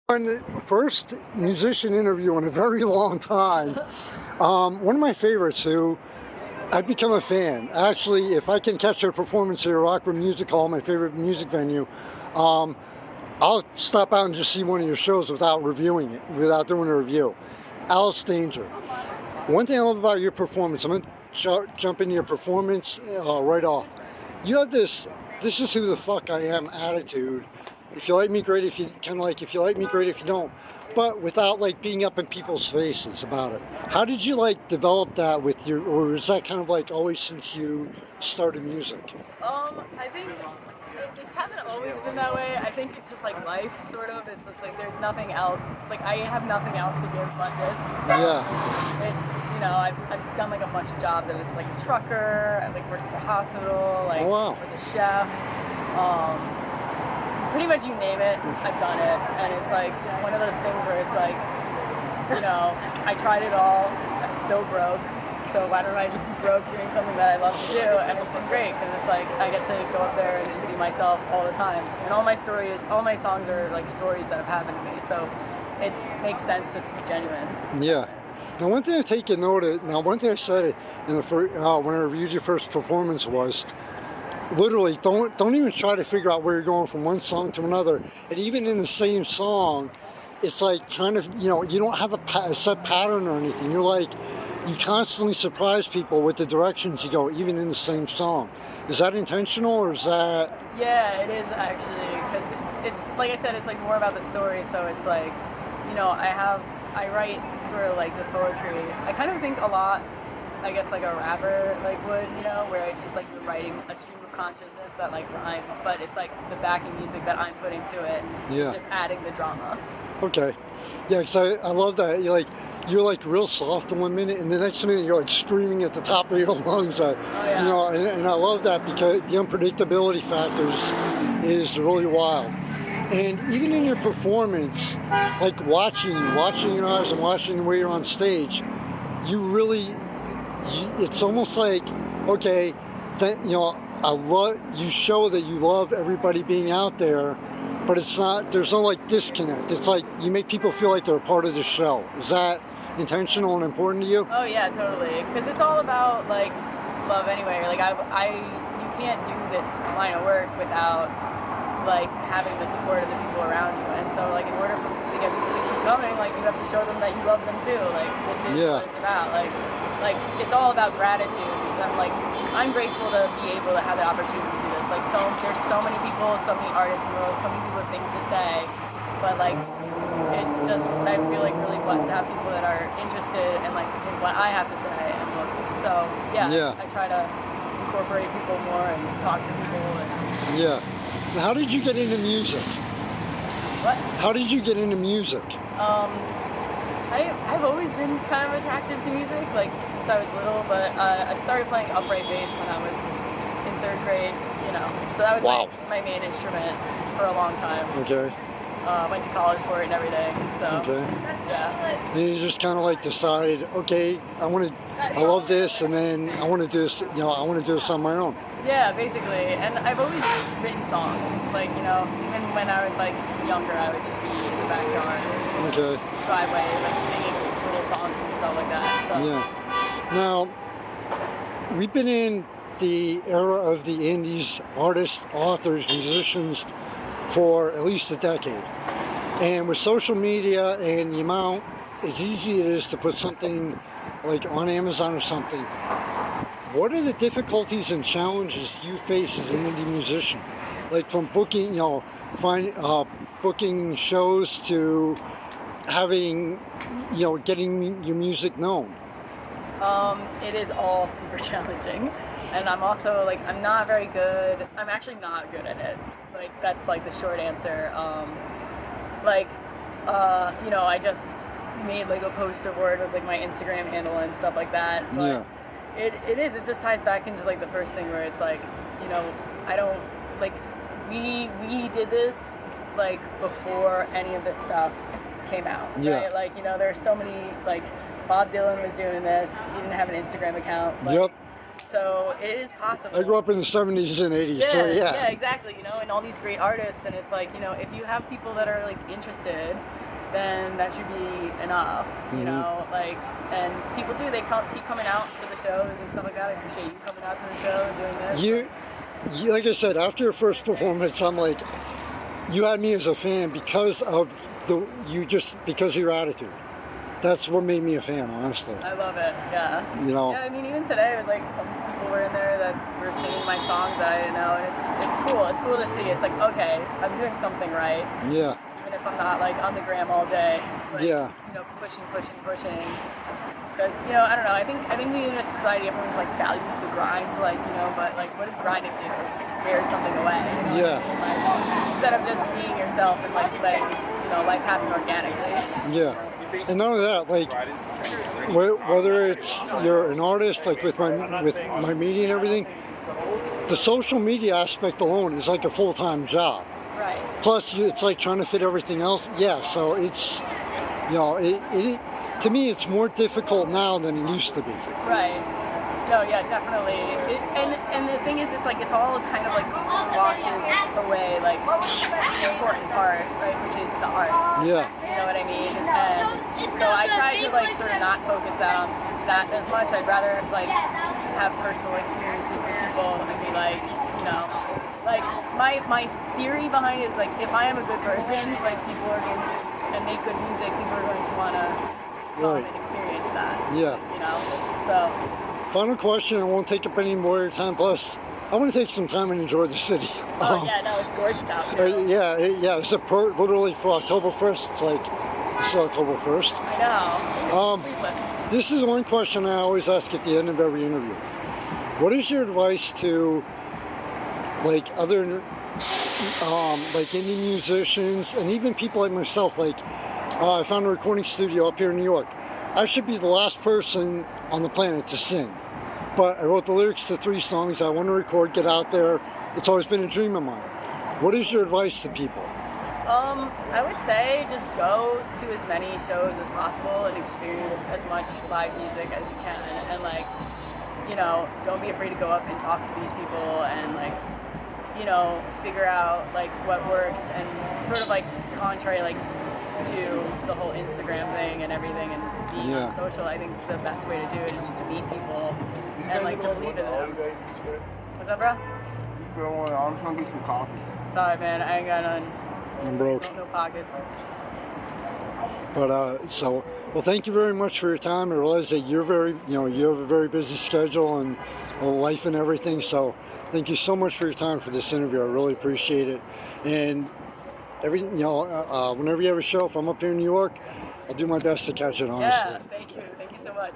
The first musician interview in a very long time. One of my favorites who I've become a fan. Actually, if I can catch a performance here at Rockwood Music Hall, my favorite music venue, um, I'll stop out and just see one of your shows without reviewing it, without doing a review. Alice Danger. One thing I love about your performance, I'm going to jump into your performance right off. You have this is who the fuck I am attitude. If you like me, great. If you if you like me, great. If you don't, but without like being up in people's faces about it. How did you like develop that with your, or is that kind of like always since you started music? I think this hasn't always been that way. I think it's just like life, sort of. It's just like there's nothing else. Like I have nothing else to give but this. So Yeah. it's I've done like a bunch of jobs. I was like a trucker. I like worked at the hospital. Like Oh, wow. was a chef. Pretty much you name it, I've done it, and it's like one of those things where it's like, I tried it all, I'm still broke, so why don't I just be broke doing something that I love to do? And it's been great, because it's like, I get to go up there and just be myself all the time, and all my songs are like stories that have happened to me, so it makes sense just to be genuine. Yeah. Now, one thing I take a note of, one thing I said in the first, when I reviewed your first performance was, literally, don't even try to figure out where you're going from one song to another. And even in the same song, it's like trying to, you don't have a set pattern or anything. You're like, you constantly surprise people with the directions you go, even in the same song. Is that intentional, or is that? Yeah, it is actually, because it's like I said, it's like more about the story. So it's like, I write sort of like the poetry. I kind of think a lot, I guess, like a rapper like would, where it's just like you're writing a stream of consciousness that like rhymes, but it's like the backing music that I'm putting to it is just adding the drama. Okay. Yeah, because I love that. You're like real soft in 1 minute, and the next minute you're like screaming at the top of your lungs. And I love that because the unpredictability factors is really wild. And even in your performance, like watching your eyes and watching the way you're on stage, you really, it's almost like, okay, that, you show that you love everybody being out there, but there's no like disconnect. It's like you make people feel like they're a part of the show. Is that intentional and important to you? Oh yeah, totally. Because it's all about like love anyway. Like you can't do this line of work without like having the support of the people around you. And so like in order for to get people to keep coming, like you have to show them that you love them too. Like this is what it's about. Like it's all about gratitude. Because I'm grateful to be able to have the opportunity to do this. Like there's so many people, so many artists in the world, so many people with things to say. But like it's just, I feel like really blessed to have people that are interested in like in what I have to say. And so I try to incorporate people more and talk to people. Yeah. How did you get into music? What? How did you get into music? I've always been kind of attracted to music, like since I was little, but I started playing upright bass when I was in 3rd grade, so that was my main instrument for a long time. Okay. Went to college for it and everything, so yeah. And you just kind of like decided, okay, I love this, and then I want to do this, I want to do this on my own. Yeah, basically, and I've always written songs, like, even when I was like younger, I would just be in the backyard, driveway, like singing little songs and stuff like that. So. Yeah. Now, we've been in the era of the indies, artists, authors, musicians, for at least a decade. And with social media and the amount as easy it is to put something like on Amazon or something, what are the difficulties and challenges you face as an indie musician? Like from booking, booking shows to having, getting your music known. It is all super challenging. And I'm also like, I'm not very good. I'm actually not good at it. Like that's like the short answer. I just made like a poster board with like my Instagram handle and stuff like that. But it just ties back into like the first thing where it's like, I don't like, we did this like before any of this stuff came out. Right? Like, there's so many, like Bob Dylan was doing this. He didn't have an Instagram account. But So it is possible. I grew up in the 70s and 80s, Yeah, so yeah, exactly. You know, and all these great artists, and it's like, you know, if you have people that are like interested, then that should be enough. You know, like, and people do. They keep coming out to the shows and stuff like that. I appreciate you coming out to the show and doing this. You, like I said, after your first performance, I'm like, you had me as a fan because of because of your attitude. That's what made me a fan, honestly. I love it. Yeah. You know. Yeah, I mean, even today, it was like some people were in there that were singing my songs that I didn't know, and it's cool. It's cool to see. It's like, okay, I'm doing something right. Yeah. Even if I'm not like on the gram all day. Like, yeah. You know, pushing. Because, you know, I don't know. I think we in a society, everyone's like values the grind, like, you know, but like, what does grinding do? It just wears something away. You know? Yeah. Like, instead of just being yourself and like letting, you know, life happen organically. Yeah. And none of that, like, whether it's you're an artist, like with my media and everything, the social media aspect alone is like a full-time job. Right. Plus, it's like trying to fit everything else. Yeah, so it's, you know, it to me, it's more difficult now than it used to be. Right. No, yeah, definitely. And the thing is, it's like it's all kind of like washes away like the important part, right, which is the art. Yeah. You know what I mean? And so I try to like sort of not focus that on that as much. I'd rather like have personal experiences with people and be like, you know, like my theory behind it is like if I am a good person, like people are going to and make good music, people are going to want to come and experience that. Yeah. You know, so. Final question, I won't take up any more of your time, plus I want to take some time and enjoy the city. Oh yeah, no, it's gorgeous out too. Yeah, it's literally for October 1st, it's like, it's October 1st. I know. This is one question I always ask at the end of every interview. What is your advice to, like, other, like indie musicians, and even people like myself, like, I found a recording studio up here in New York. I should be the last person on the planet to sing, but I wrote the lyrics to 3 songs I want to record, get out there. It's always been a dream of mine. What is your advice to people? I would say just go to as many shows as possible and experience as much live music as you can, and like, you know, don't be afraid to go up and talk to these people and like, you know, figure out like what works, and sort of like contrary like to the whole Instagram thing and everything and being on social, I think the best way to do it is just to meet people and like to believe in them. What's up, bro? I'm just gonna get some coffee. Sorry, man, I ain't got none. I'm broke. No pockets. But well, thank you very much for your time. I realize that you're you have a very busy schedule and life and everything. So thank you so much for your time for this interview. I really appreciate it. And whenever you have a show, if I'm up here in New York, I'll do my best to catch it, honestly. Yeah, thank you so much.